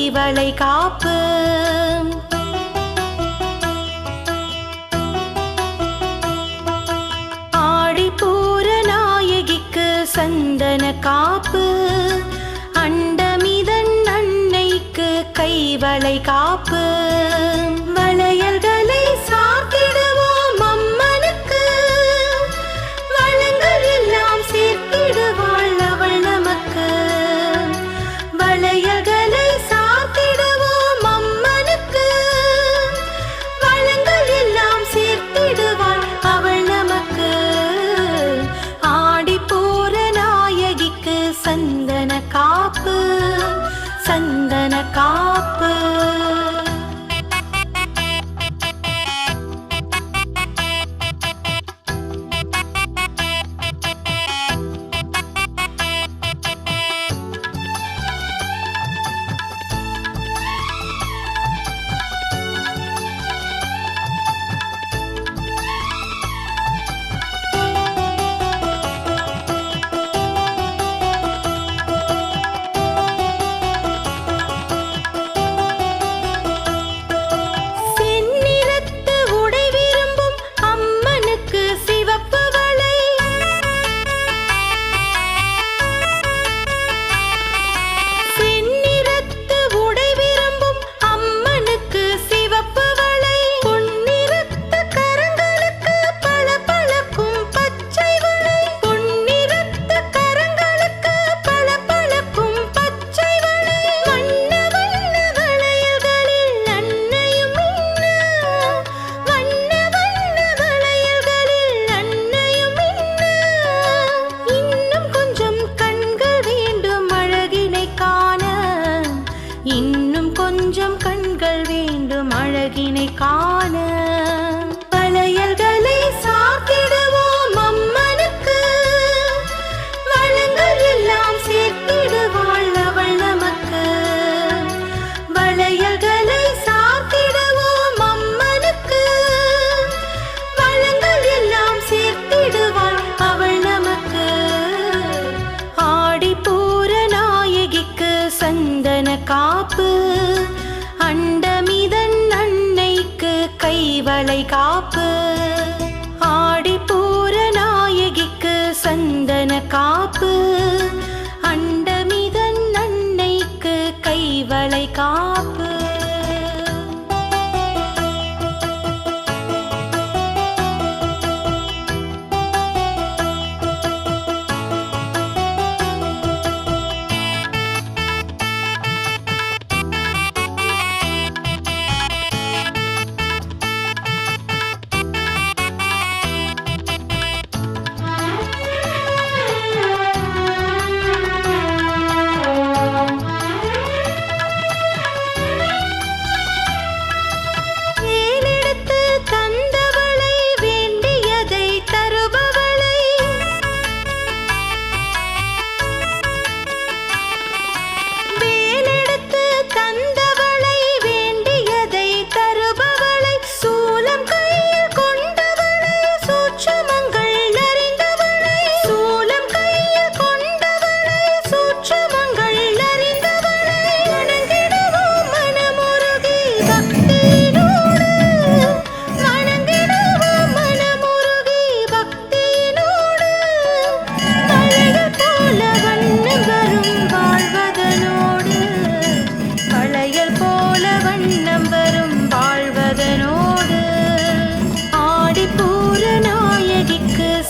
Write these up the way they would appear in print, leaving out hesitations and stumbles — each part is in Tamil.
கைவளை காப்பு. ஆடிப்பூர நாயகிக்கு சந்தன காப்பு. அண்டமிதன் அன்னைக்கு கைவளை காப்பு. வளையல்களை சாத்திடுவோம் அம்மனுக்கு. வளங்கள் எல்லாம் சேர்த்திடுவாள் அவள் நமக்கு. வளையல்களை சாத்திடுவோம் அம்மனுக்கு. வளங்கள் எல்லாம் சேர்த்திடுவாள் அவள் நமக்கு. ஆடிப்பூர நாயகிக்கு சந்தன காப்பு. சந்தன காப்பு. இன்னும் கொஞ்சம் கண்கள் வேண்டும் அழகினை காண. வளையல்களை சாத்திடுவோம் அம்மனுக்கு. வளங்கள் எல்லாம் சேர்த்திடுவாள் அவள் நமக்கு. வளையல்களை சாத்திடுவோம் அம்மனுக்கு. வளங்கள் எல்லாம் சேர்த்திடுவாள் அவள் நமக்கு. ஆடிப்பூர நாயகிக்கு சந்தன காப்பு. அண்டமிதன் அன்னைக்கு கைவளை காப்பு. ஆடிப்பூர நாயகிக்கு சந்தன காப்பு. அண்டமிதன் அன்னைக்கு கைவளை காப்பு.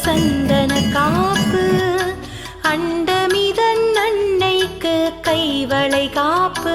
சந்தன காப்பு. அண்டமிதன் அன்னைக்கு கைவளை காப்பு.